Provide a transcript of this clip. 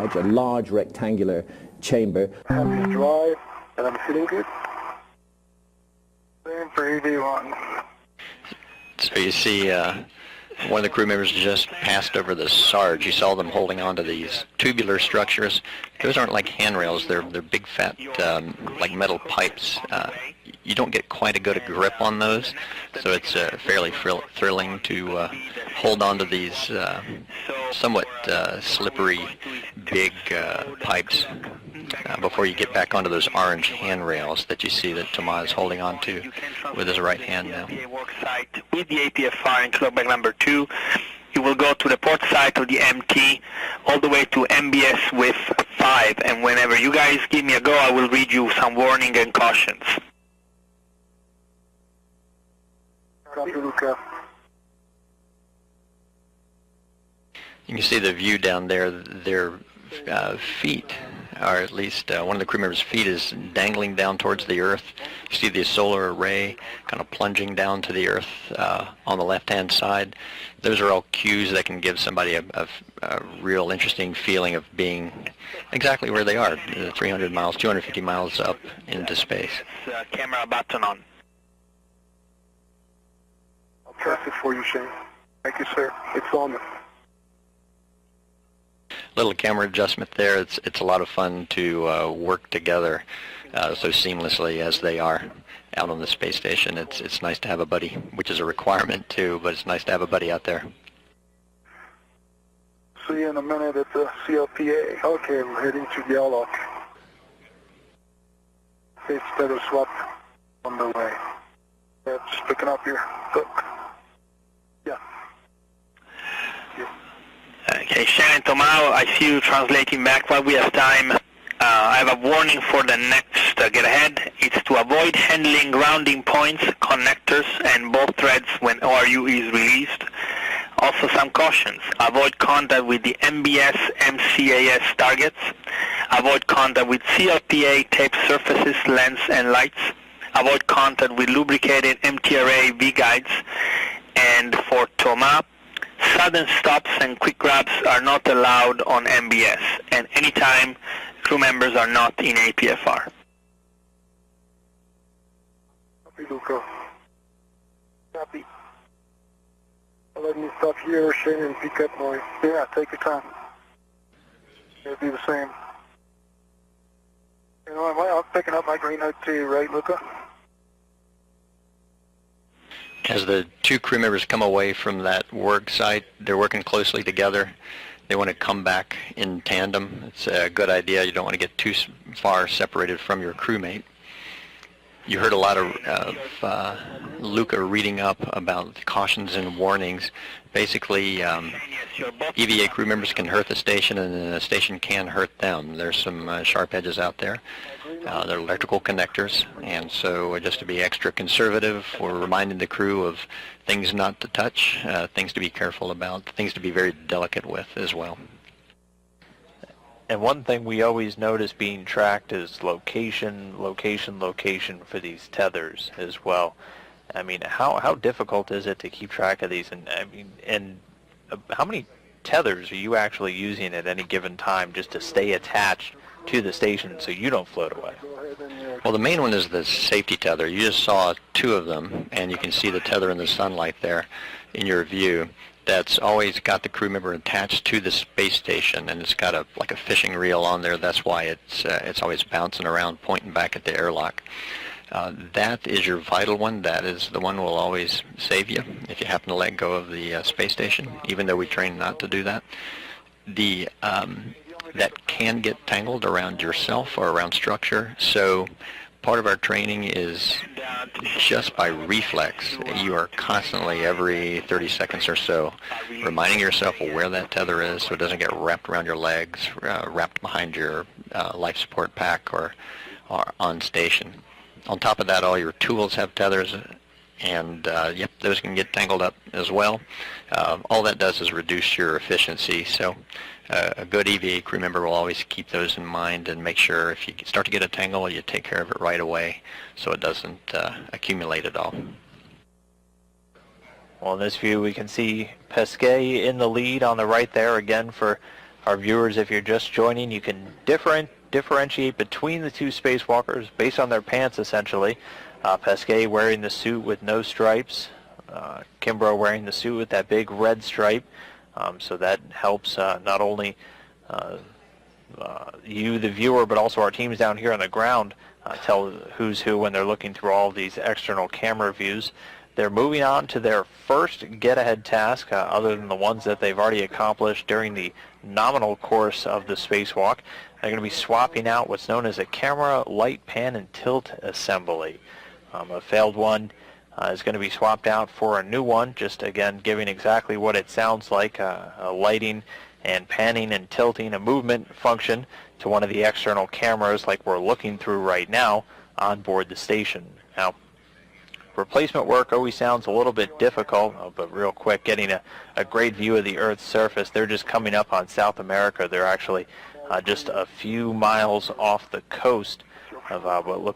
barge, a large rectangular chamber. Happy drive, and I'm feeling good. Same for EV1. So you see one of the crew members just passed over the Sarge. You saw them holding on to these tubular structures. Those aren't like handrails. They're big fat like metal pipes. You don't get quite a good grip on those, so it's fairly thrilling to hold on to these somewhat slippery big pipes before you get back onto those orange handrails that you see that Tomas is holding on to with his right hand now. With the APFR in clock bag number 2, you will go to the port side of the MT all the way to MBS with 5, and whenever you guys give me a go, I will read you some warning and cautions. Copy, Luca. You can see the view down there. Their feet, or at least one of the crew members' feet, is dangling down towards the earth. You see the solar array kind of plunging down to the earth on the left-hand side. Those are all cues that can give somebody a real interesting feeling of being exactly where they are, 300 miles, 250 miles up into space. Camera button on. I'll track it for you, Shane. Thank you, sir. It's on. Little camera adjustment there. It's a lot of fun to work together so seamlessly as they are out on the space station. It's nice to have a buddy, which is a requirement too, but it's nice to have a buddy out there. See you in a minute at the CLPA. Okay, we're heading to the airlock. Space status swap on the way. Yeah, just picking up here. Look. Yeah. Okay, Shannon Tomao, I see you translating back while we have time. I have a warning for the next get ahead. It's to avoid handling grounding points, connectors, and bolt threads when ORU is released. Also some cautions. Avoid contact with the MBS MCAS targets. Avoid contact with CLPA tape surfaces, lens, and lights. Avoid contact with lubricated MTRA V-guides. And for Toma, sudden stops and quick grabs are not allowed on MBS, and anytime crew members are not in APFR. Copy, Luca. Copy. I'll let me stop here, Shane, and pick up my... Yeah, take your time. It'll be the same. You know, I'm picking up my green light too, right, Luca? As the two crew members come away from that work site, they're working closely together. They want to come back in tandem. It's a good idea. You don't want to get too far separated from your crewmate. You heard a lot of Luca reading up about cautions and warnings. Basically, EVA crew members can hurt the station, and the station can hurt them. There's some sharp edges out there. They're electrical connectors, and so just to be extra conservative, we're reminding the crew of things not to touch, things to be careful about, things to be very delicate with as well. And one thing we always notice being tracked is location for these tethers as well. I mean, how difficult is it to keep track of these? And I mean, and how many tethers are you actually using at any given time just to stay attached to the station so you don't float away? Well, the main one is the safety tether. You just saw two of them, and you can see the tether in the sunlight there in your view. That's always got the crew member attached to the space station, and it's got like a fishing reel on there. That's why it's always bouncing around, pointing back at the airlock. That is your vital one. That is the one will always save you if you happen to let go of the space station, even though we train not to do that. That can get tangled around yourself or around structure. So part of our training is just by reflex. You are constantly, every 30 seconds or so, reminding yourself of where that tether is so it doesn't get wrapped around your legs, wrapped behind your life support pack or on station. On top of that, all your tools have tethers, and yep, those can get tangled up as well. All that does is reduce your efficiency. So a good EVA crew member will always keep those in mind and make sure if you start to get a tangle, you take care of it right away so it doesn't accumulate at all. Well, in this view, we can see Pesquet in the lead on the right there again for Our viewers, if you're just joining, you can differentiate between the two spacewalkers based on their pants, essentially. Pesquet wearing the suit with no stripes, Kimbrough wearing the suit with that big red stripe, so that helps not only you, the viewer, but also our teams down here on the ground tell who's who when they're looking through all these external camera views. They're moving on to their first get-ahead task, other than the ones that they've already accomplished during the nominal course of the spacewalk. They're going to be swapping out what's known as a camera, light, pan, and tilt assembly. A failed one is going to be swapped out for a new one, just again giving exactly what it sounds like, a lighting and panning and tilting, a movement function to one of the external cameras like we're looking through right now on board the station. Now, replacement work always sounds a little bit difficult, but real quick, getting a great view of the Earth's surface. They're just coming up on South America. They're actually just a few miles off the coast of what looks